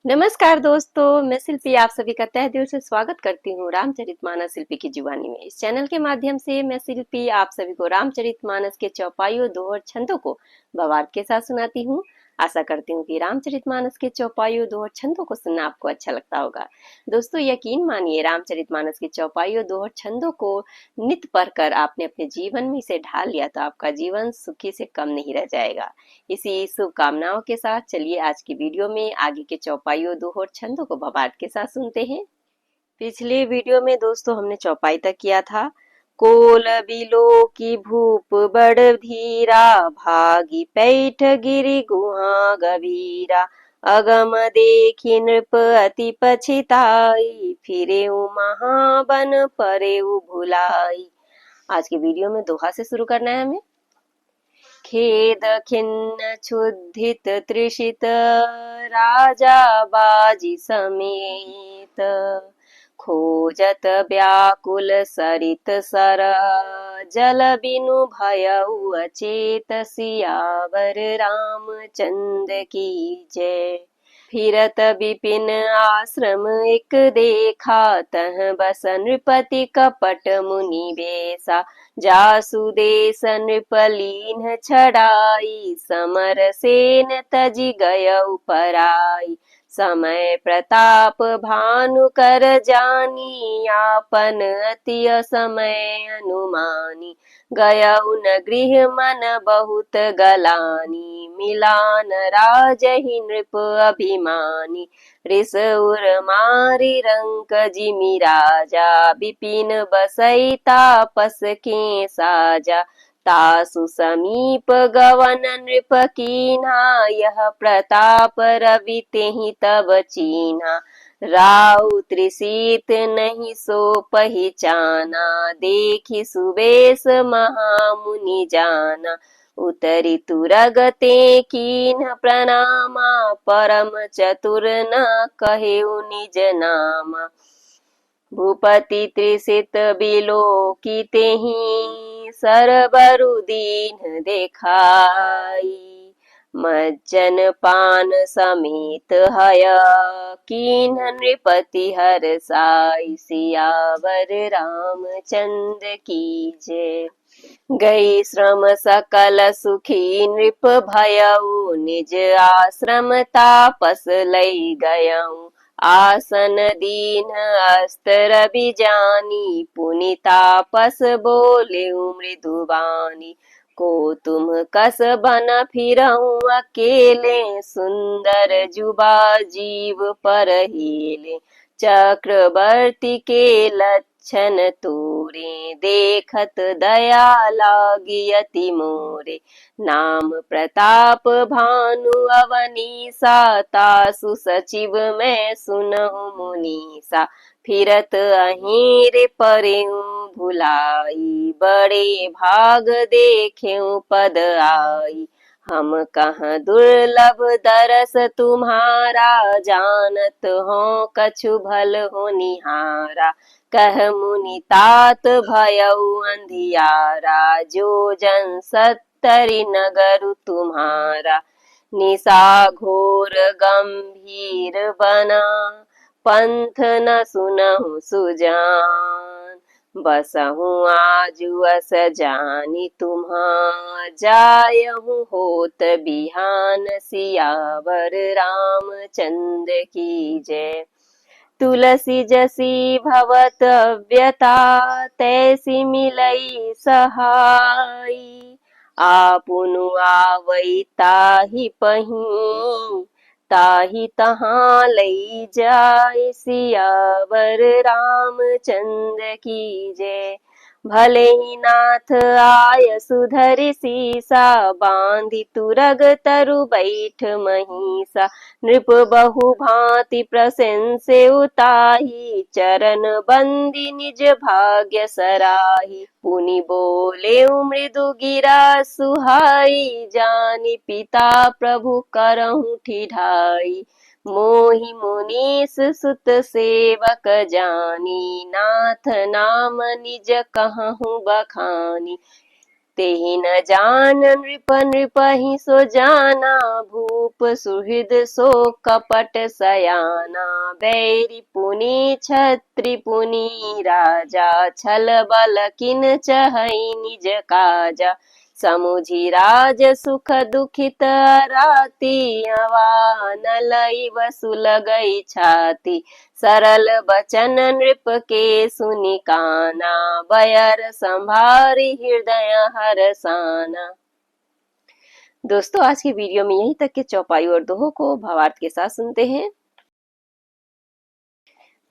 नमस्कार दोस्तों, मैं शिल्पी आप सभी का तहे दिल से स्वागत करती हूँ रामचरितमानस शिल्पी की जुबानी में। इस चैनल के माध्यम से मैं शिल्पी आप सभी को रामचरितमानस के चौपाइयों दोहर छंदों को भावार्थ के साथ सुनाती हूँ। आशा करती हूँ कि रामचरितमानस के चौपाइयों दोहर छंदों को सुनना आपको अच्छा लगता होगा। दोस्तों यकीन मानिए, रामचरितमानस के चौपाइयों दोहर छंदों को नित पढ़कर आपने अपने जीवन में इसे ढाल लिया तो आपका जीवन सुखी से कम नहीं रह जाएगा। इसी शुभकामनाओं के साथ चलिए आज की वीडियो में आगे के चौपाइयों दोहर छंदों को भावार्थ के साथ सुनते हैं। पिछले वीडियो में दोस्तों हमने चौपाई तक किया था। कोल बिलो की भूप बड़ धीरा, भागी पैठ गिरि गुहा गभीरा। अगम देखी नृप अति पछिताई, फिरे महाबन परे भुलाई। आज के वीडियो में दोहा से शुरू करना है हमें। खेद खिन्न क्षुधित तृषित, राजा बाजी समेत। खोजत व्याकुल सरित सर, जल बिनु भयउ अचेत। सियावर रामचंद्र की जय। फिरत विपिन आश्रम एक देखा, तह बस नृपति कपट मुनि बेसा। जासु देश नृपलीन छड़ाई, समर सेन तजि गयउ पराई। समय प्रताप भानु कर जानी, आपन अति असमय अनुमानी। गयउ न गृह मन बहुत गलानी, मिलान राजहि नृप अभिमानी। रिस उर मारी रंक जिमि राजा, विपिन बसई तापस के साजा। तासु समीप गवन नृप कीन्हा, यह प्रताप रवि तेहि तब चीन्हा। राउ त्रिसीत नहीं सो पहिचाना, देखि सुबेश महामुनि जाना। उतरि तुरग ते कीन्ह प्रणामा, परम चतुर न कहेउ निज नामा। भूपति त्रिसित बिलोकी तेहि, सरबरु दीन देखाई। मज्जन पान समेत हय, कीन्ह नृपति हरसाई। सियावर रामचंद्र की जय। गई श्रम सकल सुखी नृप भयउ, निज आश्रम तापस लई गयउ। आसन दीन अस्त्र बिजानी, पुनि तापस बोले मृदुबानी। को तुम कस बन फिरऊँ अकेले, सुंदर जुबा जीव पर हेले। चक्रवर्ती के लक्षण तोरे, देखत दया लागी अति मोरे। नाम प्रताप भानु अवनीसा, तासु सचिव मैं सुनहु मुनीसा। फिरत अहीर परेऊ भुलाई, बड़े भाग देखेऊ पद आई। हम कहाँ दुर्लभ दरस तुम्हारा, जानत हो कछु भल हो निहारा। कह मुनि तात भयउ अंधियारा, जो जन सत्तरि नगरु तुम्हारा। निशा घोर गंभीर बना, पंथ न सुनहु सुजान। बसहु आजु अस जानी तुम्हा, जायहु होत बिहान। सियावर रामचंद्र की जय। तुलसी जसी भवत व्यता, तैसी मिलई सहाई। आपुनु आवई ताहि पही, ताहि तहाँ लई जाय। सियावर रामचंद्र की जय। भले ही नाथ आय सुधरि सीसा, बांधि तुरग तरु बैठ महिषा। नृप बहु भांति प्रशंसे उताही, चरण बंदी निज भाग्य सराही। पुनि बोले मृदु गिरा सुहाई, जानि पिता प्रभु करहु ठिठाई। मोहि मुनीस सुत सेवक जानी, नाथ नाम निज कहूँ बखानी। तेहि न जान नृप नृपहि सो जाना, भूप सुहृद सो कपट सयाना। बैरी पुनि छत्री पुनि राजा, छल बल किन चहई निज काजा। समुझी राज सुख दुखित राति, हवा न लई वसु लगई छाती। सरल बचन नृप के सुनि काना, बयर संभारी हृदय हरसाना। दोस्तों, आज की वीडियो में यहीं तक के चौपाई और दोहों को भावार्थ के साथ सुनते हैं।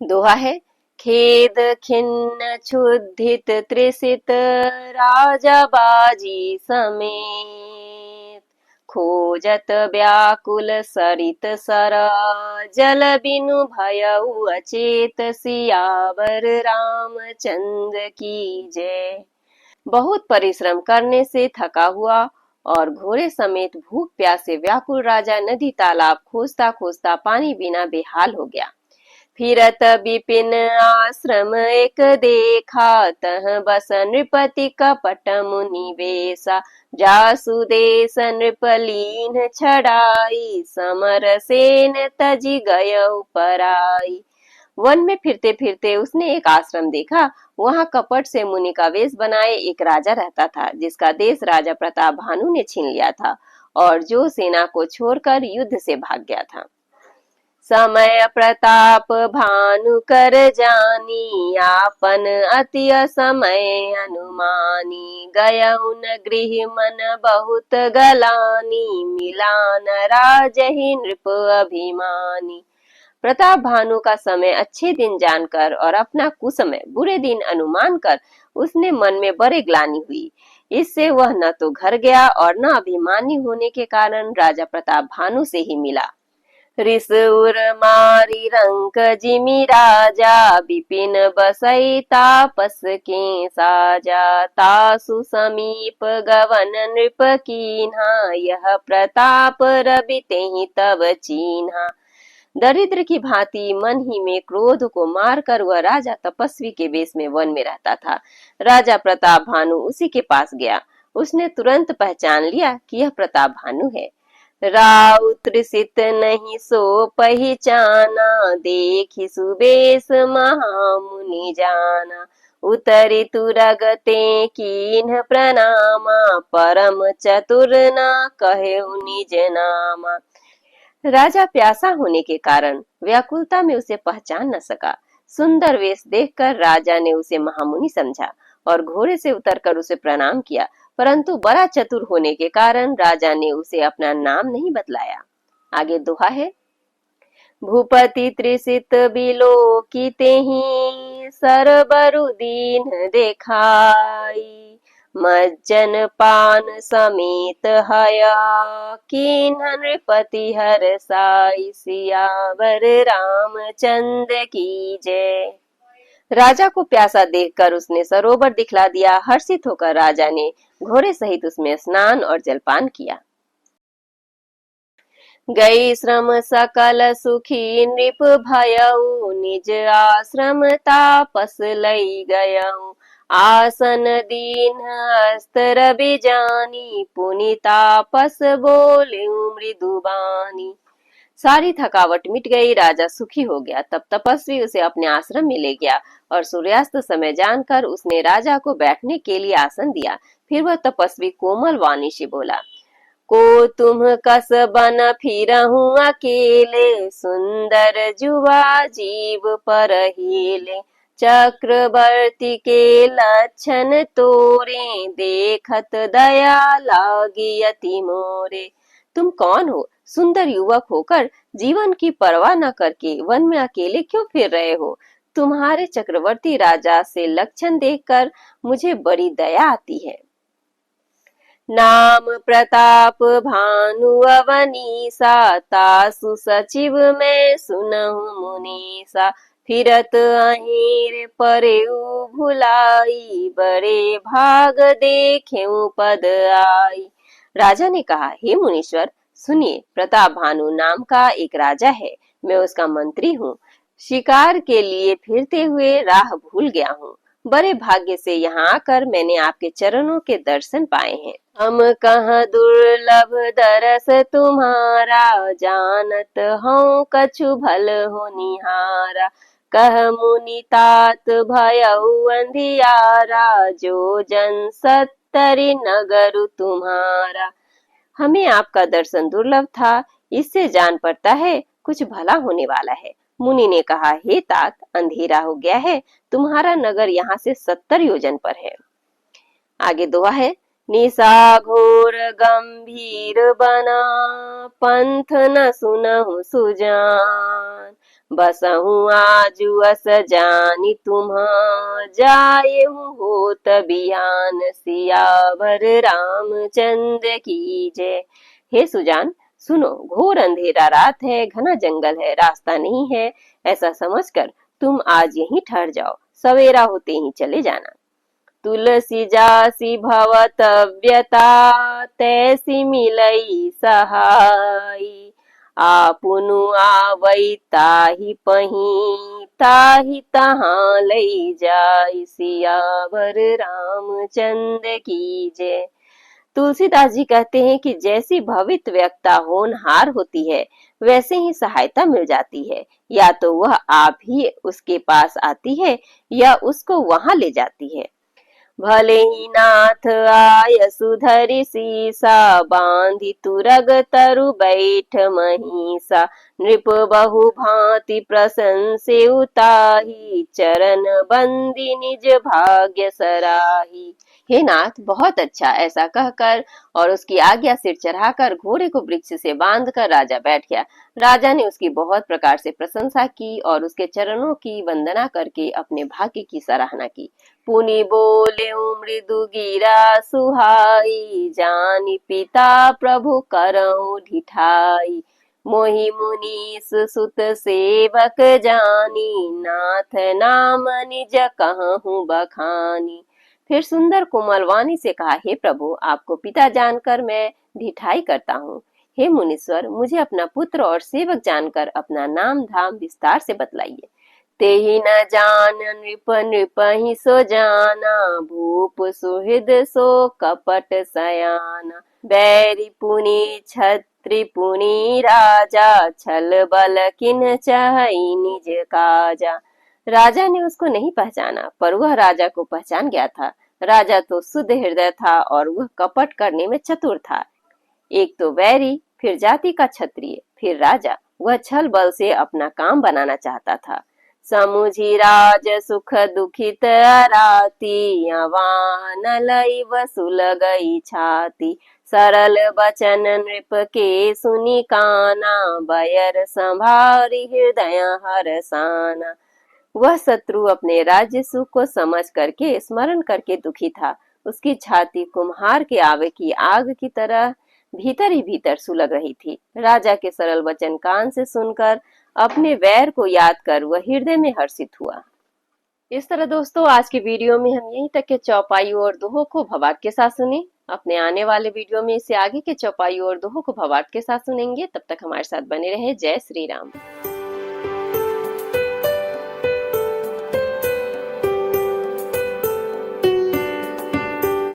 दोहा है, खेद खिन्न क्षुधित त्रिसित, राजा बाजी समेत। खोजत व्याकुल सरित सर, जल बिनु भयउ अचेत। सियावर रामचंद्र की जय। बहुत परिश्रम करने से थका हुआ और घोड़े समेत भूख प्यास से व्याकुल राजा नदी तालाब खोजता खोजता पानी बिना बेहाल हो गया। फिरत विपिन आश्रम एक देखा, तह बस नृपति कपट मुनि वेसा। जासु देश नृपलीन छड़ाई, समर सेन तजी गयउ पराई। वन में फिरते फिरते उसने एक आश्रम देखा। वहां कपट से मुनि का वेश बनाए एक राजा रहता था, जिसका देश राजा प्रताप भानु ने छीन लिया था और जो सेना को छोड़कर युद्ध से भाग गया था। समय प्रताप भानु कर जानी, आपन अति समय अनुमानी। गयउन गृह मन बहुत गलानी, मिलान राजहि नृप अभिमानी। प्रताप भानु का समय अच्छे दिन जानकर और अपना कुसमय बुरे दिन अनुमान कर उसने मन में बड़े ग्लानि हुई। इससे वह न तो घर गया और न अभिमानी होने के कारण राजा प्रताप भानु से ही मिला। रिस उर मारी रंक जिमि राजा, विपिन बसई तापस के साजा। तासु समीप गवन नृप कीन्हा, यह प्रताप रवि तेहि तब चीन्हा। दरिद्र की भांति मन ही में क्रोध को मारकर वह राजा तपस्वी के वेश में वन में रहता था। राजा प्रताप भानु उसी के पास गया। उसने तुरंत पहचान लिया कि यह प्रताप भानु है। राउत त्रिसित नहीं सो पहचाना, देखि सुबेश महामुनि जाना। उतरी तुरगते कीन्ह प्रणामा, परम चतुर ना कहे निज नामा। राजा प्यासा होने के कारण व्याकुलता में उसे पहचान न सका। सुंदर वेश देखकर राजा ने उसे महामुनि समझा और घोड़े से उतरकर उसे प्रणाम किया, परंतु बड़ा चतुर होने के कारण राजा ने उसे अपना नाम नहीं बतलाया। आगे दोहा है, भूपति त्रिसित बिलोकितेहि, सरबरु दीन देखाई। मज्जन पान समेत हया, कीन्ह नृपति हरसाई। सियावर रामचंद्र की जय। राजा को प्यासा देखकर उसने सरोवर दिखला दिया। हर्षित होकर राजा ने घोड़े सहित उसमें स्नान और जलपान किया। गई श्रम सकल सुखी नृप भयउ, निज आश्रम तापस लई गयउ। आसन दीन हस्त रवि जानी, पुनि तापस बोले मृदुबानी। सारी थकावट मिट गई, राजा सुखी हो गया। तब तपस्वी उसे अपने आश्रम में ले गया और सूर्यास्त समय जानकर उसने राजा को बैठने के लिए आसन दिया। फिर वह तपस्वी कोमल वाणी से बोला, को तुम कस बन फिरहूं अकेले, सुंदर जुआ जीव पर हीले। चक्रवर्ती के लक्षण तोरे, देखत दया लागी अति मोरे। तुम कौन हो? सुंदर युवक होकर जीवन की परवाह न करके वन में अकेले क्यों फिर रहे हो? तुम्हारे चक्रवर्ती राजा से लक्षण देखकर मुझे बड़ी दया आती है। नाम प्रताप भानु अवनीसा, तासु सचिव मैं सुनहु मुनीसा। फिरत अहीर परेउ भुलाई, बड़े भाग देखेऊ पद आई। राजा ने कहा, हे मुनीश्वर सुनिए, प्रताप भानु नाम का एक राजा है। मैं उसका मंत्री हूँ। शिकार के लिए फिरते हुए राह भूल गया हूँ। बड़े भाग्य से यहाँ आकर मैंने आपके चरणों के दर्शन पाए हैं। हम कहाँ दुर्लभ दरस तुम्हारा, जानत हूँ कछु भल होनिहारा। कह मुनि तात भयउ अंधियारा, जो जन सत्तरि नगर तुम्हारा। हमें आपका दर्शन दुर्लभ था, इससे जान पड़ता है कुछ भला होने वाला है। मुनि ने कहा, हे तात, अंधेरा हो गया है, तुम्हारा नगर यहाँ से 70 योजन पर है। आगे दुआ है, निशा घोर गंभीर बना, पंथ न सुनहु सुजान। बसहु आजु अस जानी तुम्हा, जायहु होत बियान। सियावर रामचंद्र की जय। हे सुजान, सुनो, घोर अंधेरा रात है, घना जंगल है, रास्ता नहीं है। ऐसा समझकर तुम आज यहीं ठहर जाओ, सवेरा होते ही चले जाना। तुलसी जासी भवतव्यता, तैसी मिलई सहाई। आपुनु आवई ताहि पही, ताहि तहाँ लई जाई। सियावर रामचंद्र की जय। तुलसीदास जी कहते हैं कि जैसी भवित व्यक्ता होनहार होती है, वैसे ही सहायता मिल जाती है। या तो वह आप ही उसके पास आती है या उसको वहां ले जाती है। भले ही नाथ आय सुधरि सीसा, बांधि तुरग तरु बैठ महिषा। नृप बहु भांति प्रशंसे उताही, चरण बंदी निज भाग्य सराही। हे नाथ, बहुत अच्छा, ऐसा कहकर और उसकी आज्ञा सिर चढ़ाकर घोड़े को वृक्ष से बांधकर राजा बैठ गया। राजा ने उसकी बहुत प्रकार से प्रशंसा की और उसके चरणों की वंदना करके अपने भाग्य की सराहना की। पुनि बोले मृदु गिरा सुहाई, जानी पिता प्रभु करऊ ढिठाई। मोहि मुनीस सुत सेवक जानी, नाथ नाम निज कहूँ बखानी। फिर सुंदर कोमल वाणी से कहा, हे प्रभु, आपको पिता जानकर मैं ढिठाई करता हूँ। हे मुनीश्वर, मुझे अपना पुत्र और सेवक जानकर अपना नाम धाम विस्तार से बतलाइए। तेहि न जान नृप, नृप ही सो जाना। भूप सुहृद सो कपट सयाना। बैरी पुनि छत्री पुनि राजा, छल बल किन चहई निज काजा। राजा ने उसको नहीं पहचाना, पर वह राजा को पहचान गया था। राजा तो शुद्ध हृदय था और वह कपट करने में चतुर था। एक तो बैरी, फिर जाति का क्षत्रिय, फिर राजा। वह छल बल से अपना काम बनाना चाहता था। समुझी राज सुख दुखित राती, अवान लई वसुल गई छाती। सरल बचन नृप के सुनि काना, बयर संभारी हृदय हरसाना। वह शत्रु अपने राज्य सुख को समझ करके स्मरण करके दुखी था। उसकी छाती कुम्हार के आवे की आग की तरह भीतर ही भीतर सुलग रही थी। राजा के सरल वचन कान से सुनकर अपने वैर को याद कर वह हृदय में हर्षित हुआ। इस तरह दोस्तों, आज के वीडियो में हम यहीं तक के चौपाइयों और दोहों को भवार्थ के साथ सुने। अपने आने वाले वीडियो में इससे आगे के चौपाइयों और दोहों को भवार्थ के साथ सुनेंगे। तब तक हमारे साथ बने रहे। जय श्री राम।